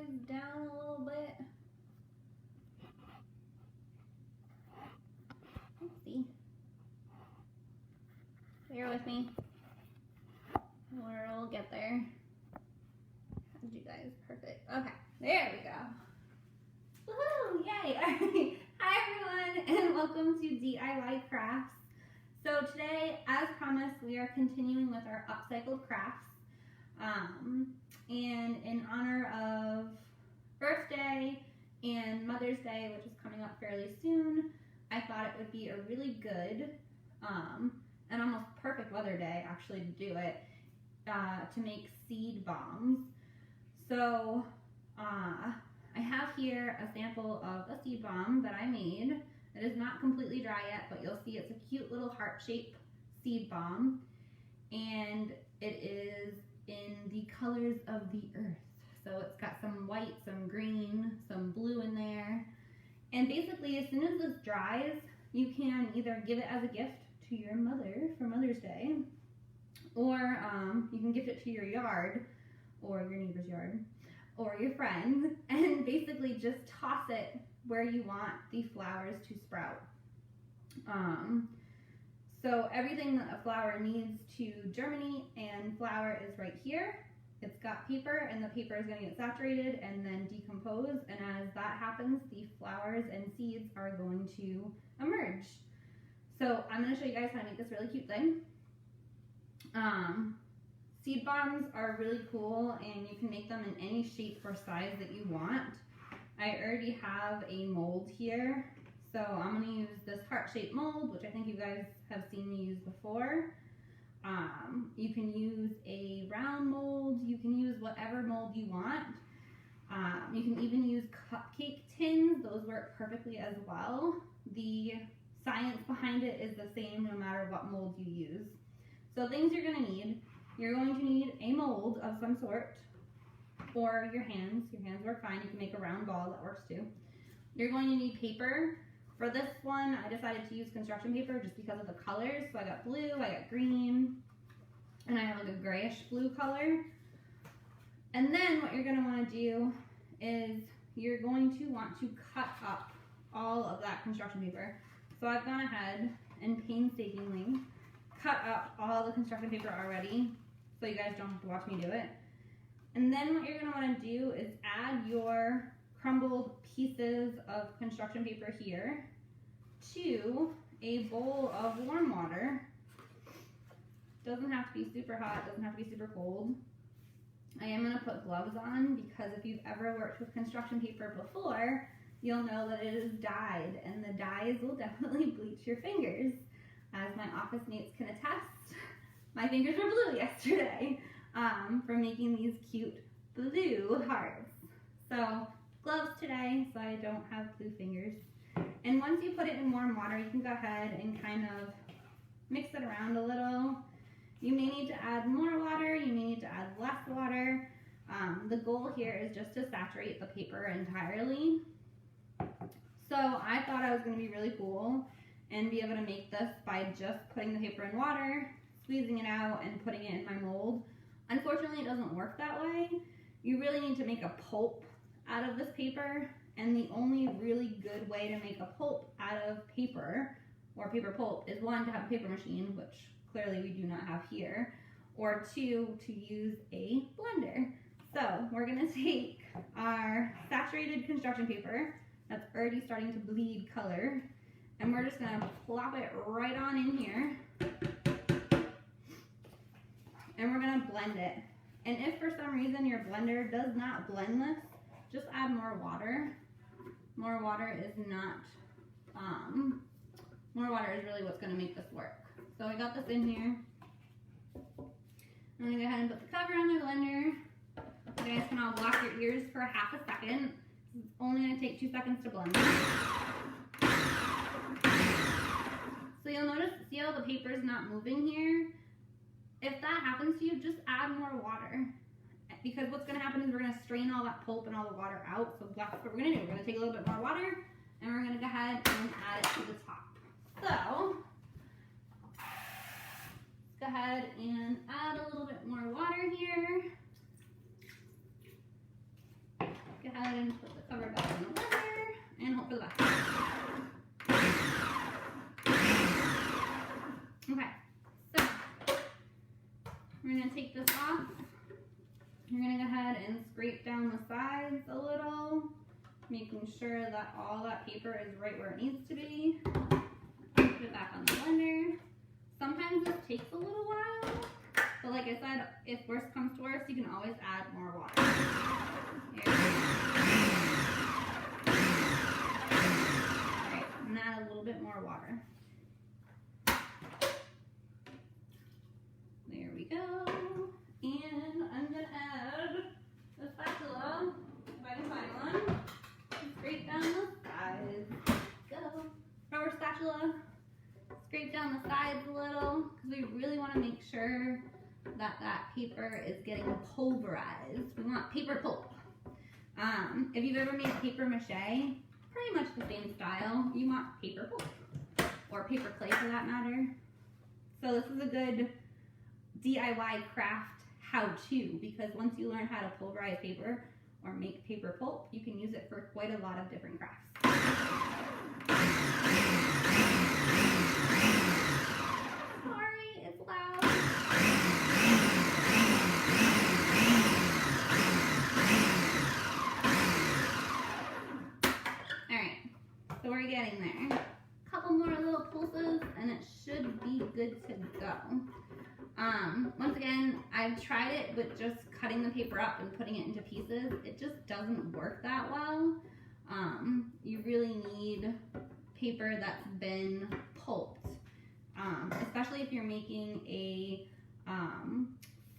guys down a little bit. Let's see. Bear with me. We'll get there. You guys, perfect. Okay, there we go. Woohoo! Yay! All right. Hi everyone, and welcome to DIY Crafts. So today, as promised, we are continuing with our upcycled crafts. And in honor of Earth Day and Mother's Day, which is coming up fairly soon, I thought it would be a really good and almost perfect weather day actually to do it, to make seed bombs. So I have here a sample of a seed bomb that I made. It is not completely dry yet, but you'll see it's a cute little heart-shaped seed bomb, and it is in the colors of the earth. So it's got some white, some green, some blue in there. And basically, as soon as this dries, you can either give it as a gift to your mother for Mother's Day, or you can gift it to your yard, or your neighbor's yard, or your friends, and basically just toss it where you want the flowers to sprout. So everything that a flower needs to germinate and flower is right here. It's got paper, and the paper is going to get saturated and then decompose, and as that happens, the flowers and seeds are going to emerge. So I'm going to show you guys how to make this really cute thing. Seed bombs are really cool, and you can make them in any shape or size that you want. I already have a mold here, so I'm going to use this heart-shaped mold, which I think you guys have seen me use before. You can use a round mold, you can use whatever mold you want. You can even use cupcake tins, those work perfectly as well. The science behind it is the same no matter what mold you use. So things you're going to need. You're going to need a mold of some sort, or your hands. Your hands work fine. You can make a round ball, that works too. You're going to need paper. For this one, I decided to use construction paper just because of the colors. So I got blue, I got green, and I have like a grayish blue color. And then what you're going to want to do is you're going to want to cut up all of that construction paper. So I've gone ahead and painstakingly cut up all the construction paper already, so you guys don't have to watch me do it. And then what you're going to want to do is add your crumbled pieces of construction paper here to a bowl of warm water. Doesn't have to be super hot, doesn't have to be super cold. I am going to put gloves on because if you've ever worked with construction paper before, you'll know that it is dyed, and the dyes will definitely bleach your fingers. As my office mates can attest, my fingers were blue yesterday from making these cute blue hearts. So gloves today so I don't have blue fingers. And once you put it in warm water, you can go ahead and kind of mix it around a little. You may need to add more water, you may need to add less water. The goal here is just to saturate the paper entirely. So I thought I was going to be really cool and be able to make this by just putting the paper in water, squeezing it out, and putting it in my mold. Unfortunately, it doesn't work that way. You really need to make a pulp out of this paper, and the only really good way to make a pulp out of paper, or paper pulp, is one, to have a paper machine, which clearly we do not have here, or two, to use a blender. So we're gonna take our saturated construction paper that's already starting to bleed color, and we're just gonna plop it right on in here, and we're gonna blend it. And if for some reason your blender does not blend this, just add more water. More water is really what's gonna make this work. So I got this in here. I'm gonna go ahead and put the cover on my blender. You guys can all block your ears for half a second. It's only gonna take 2 seconds to blend. So you'll notice, see how the paper is not moving here? If that happens to you, just add more water. Because what's going to happen is we're going to strain all that pulp and all the water out. So that's what we're going to do. We're going to take a little bit more water, and we're going to go ahead and add it to the top. So let's go ahead and add a little bit more water here. we're gonna take this off. You're gonna go ahead and scrape down the sides a little, making sure that all that paper is right where it needs to be. Put it back on the blender. Sometimes this takes a little while, but like I said, if worse comes to worse, you can always add more water. Alright, and add a little bit more water. There we go. And I'm gonna add the spatula, if I can find one. Scrape down the sides. Go. Rubber spatula. Scrape down the sides a little, because we really want to make sure that that paper is getting pulverized. We want paper pulp. If you've ever made paper mache, pretty much the same style. You want paper pulp, or paper clay for that matter. So this is a good DIY craft how-to, because once you learn how to pulverize paper or make paper pulp, you can use it for quite a lot of different crafts. Sorry, it's loud. Alright, so we're getting there. A couple more little pulses and it should be good to go. Once again, I've tried it with just cutting the paper up and putting it into pieces. It just doesn't work that well. You really need paper that's been pulped, especially if you're making a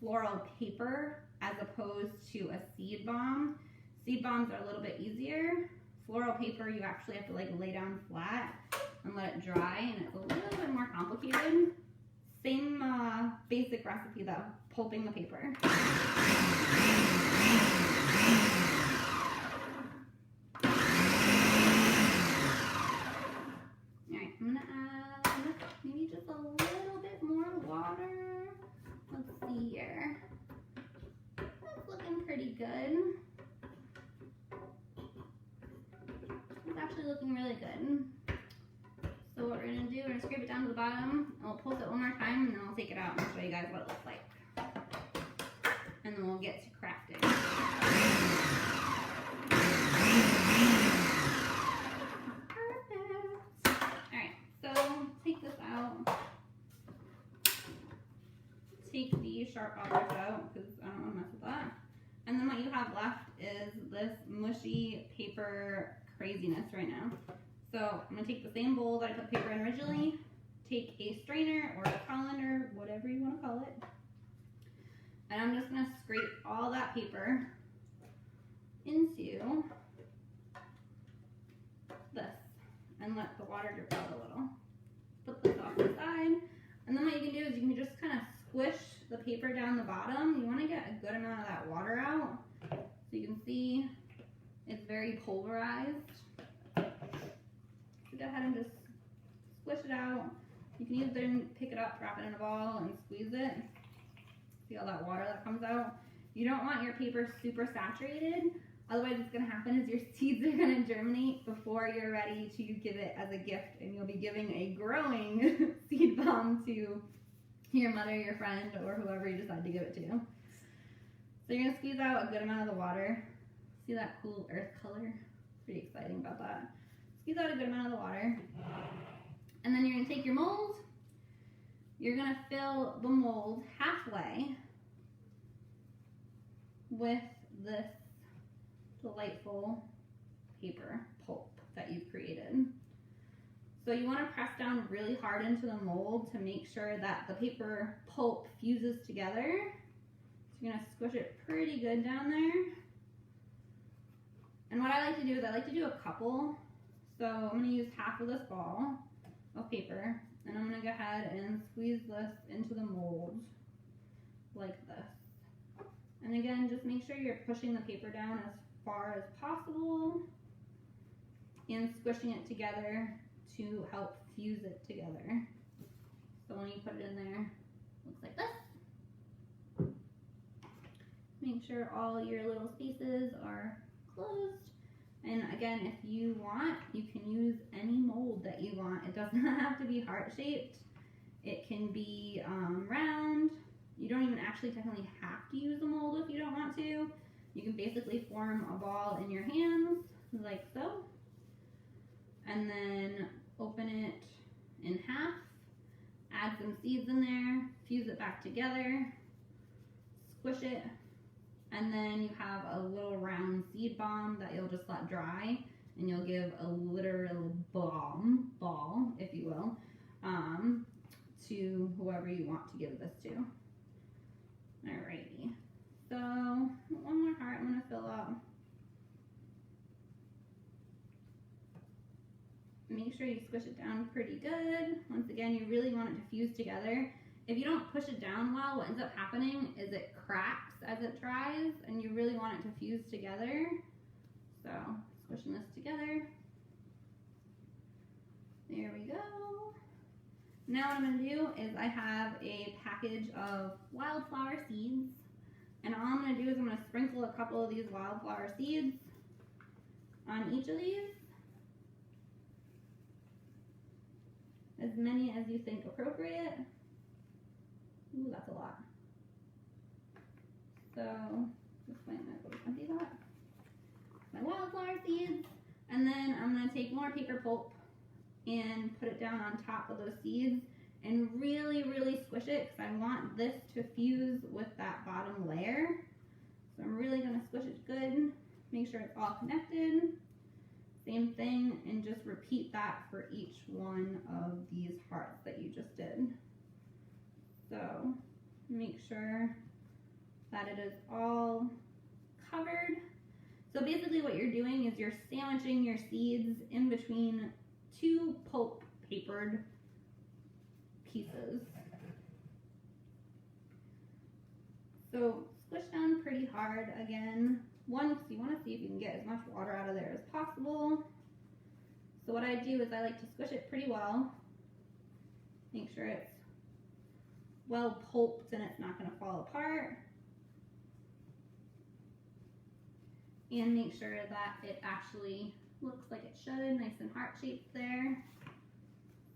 floral paper as opposed to a seed bomb. Seed bombs are a little bit easier. Floral paper, you actually have to like lay down flat and let it dry, and it's a little bit more complicated. Same basic recipe though, pulping the paper. Alright, I'm gonna add maybe just a little bit more water. Let's see here. That's looking pretty good. It's actually looking really good. So what we're going to do, we're going to scrape it down to the bottom, and we'll pulse it one more time, and then I'll take it out and show you guys what it looks like. And then we'll get to crafting. Perfect. Alright, so take this out. Take the sharp objects out, because I don't want to mess with that. And then what you have left is this mushy paper craziness right now. So I'm going to take the same bowl that I put paper in originally, take a strainer or a colander, whatever you want to call it, and I'm just going to scrape all that paper into this and let the water drip out a little. Put this off to the side, and then what you can do is you can just kind of squish the paper down the bottom. You want to get a good amount of that water out. So you can see it's very pulverized. Go ahead and just squish it out. You can either pick it up, drop it in a ball, and squeeze it. See all that water that comes out? You don't want your paper super saturated. Otherwise, what's going to happen is your seeds are going to germinate before you're ready to give it as a gift, and you'll be giving a growing seed bomb to your mother, your friend, or whoever you decide to give it to. So you're going to squeeze out a good amount of the water. See that cool earth color? Pretty exciting about that. Squeeze out a good amount of the water. And then you're going to take your mold. You're going to fill the mold halfway with this delightful paper pulp that you've created. So you want to press down really hard into the mold to make sure that the paper pulp fuses together. So you're going to squish it pretty good down there. And what I like to do is I like to do a couple. So I'm going to use half of this ball of paper, and I'm going to go ahead and squeeze this into the mold like this. And again, just make sure you're pushing the paper down as far as possible and squishing it together to help fuse it together. So when you put it in there, it looks like this. Make sure all your little spaces are closed. And again, if you want, you can use any mold that you want. It does not have to be heart-shaped. It can be round. You don't even actually technically have to use a mold if you don't want to. You can basically form a ball in your hands like so, and then open it in half, add some seeds in there, fuse it back together, squish it, and then you have a little round seed bomb that you'll just let dry, and you'll give a literal ball, if you will, to whoever you want to give this to. Alrighty, so one more heart I'm going to fill up. Make sure you squish it down pretty good. Once again, you really want it to fuse together. If you don't push it down well, what ends up happening is it cracks as it dries, and you really want it to fuse together. So, squishing this together. There we go. Now what I'm going to do is I have a package of wildflower seeds, and all I'm going to do is I'm going to sprinkle a couple of these wildflower seeds on each of these. As many as you think appropriate. Ooh, that's a lot. So, this way I'm going to go empty that. My wildflower seeds. And then I'm going to take more paper pulp and put it down on top of those seeds and really, really squish it because I want this to fuse with that bottom layer. So I'm really going to squish it good, make sure it's all connected. Same thing, and just repeat that for each one of these hearts that you just did. So make sure that it is all covered. So basically what you're doing is you're sandwiching your seeds in between two pulp papered pieces. So squish down pretty hard again. One, because you want to see if you can get as much water out of there as possible. So what I do is I like to squish it pretty well. Make sure it's well pulped and it's not going to fall apart. And make sure that it actually looks like it should, nice and heart-shaped there.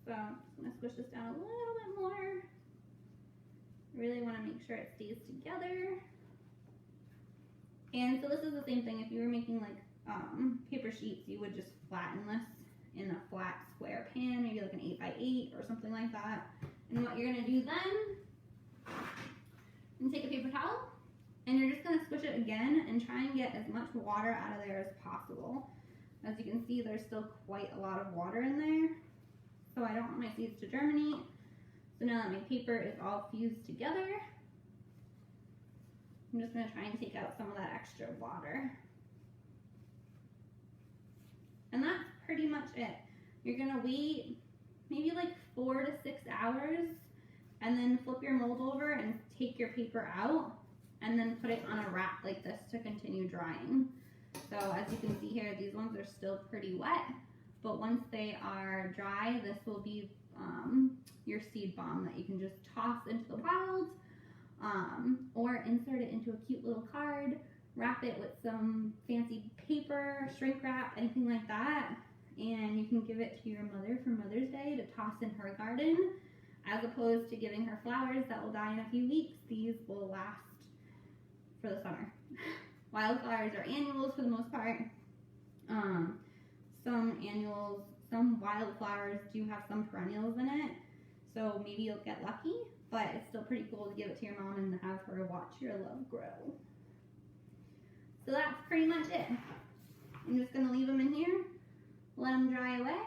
So I'm just going to squish this down a little bit more. Really want to make sure it stays together. And so this is the same thing. If you were making like paper sheets, you would just flatten this in a flat square pan, maybe like an 8x8 or something like that. And what you're going to do then, you take a paper towel and you're just going to squish it again and try and get as much water out of there as possible. As you can see, there's still quite a lot of water in there. So I don't want my seeds to germinate. So now that my paper is all fused together, I'm just going to try and take out some of that extra water. And that's pretty much it. You're going to wait maybe like 4 to 6 hours and then flip your mold over and take your paper out and then put it on a rack like this to continue drying. So as you can see here, these ones are still pretty wet, but once they are dry, this will be your seed bomb that you can just toss into the wild, or insert it into a cute little card, wrap it with some fancy paper, shrink wrap, anything like that, and you can give it to your mother for Mother's Day to toss in her garden, as opposed to giving her flowers that will die in a few weeks. These will last for the summer. Wildflowers are annuals for the most part. Some annuals, some wildflowers do have some perennials in it, so maybe you'll get lucky, but it's still pretty cool to give it to your mom and have her watch your love grow. So that's pretty much it. I'm just going to leave them in here, let them dry away,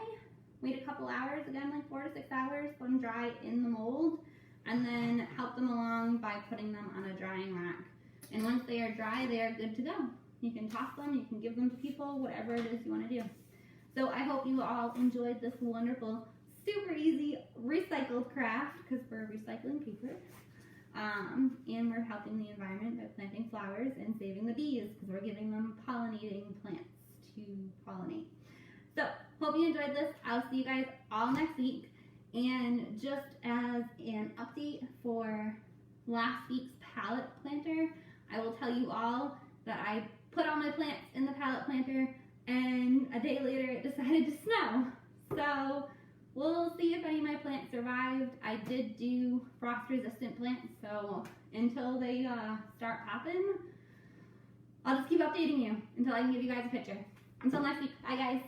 wait a couple hours, again like 4 to 6 hours, let them dry in the mold, and then help them along by putting them on a drying rack. And once they are dry, they are good to go. You can toss them, you can give them to people, whatever it is you want to do. So I hope you all enjoyed this wonderful, super easy recycled craft, because we're recycling paper. And we're helping the environment by planting flowers and saving the bees, because we're giving them pollinating plants to pollinate. So hope you enjoyed this. I'll see you guys all next week. And just as an update for last week's pallet planter, I will tell you all that I put all my plants in the pallet planter and a day later it decided to snow. So we'll see if any of my plants survived. I did do frost-resistant plants, so until they start popping, I'll just keep updating you until I can give you guys a picture. Until next week, bye guys.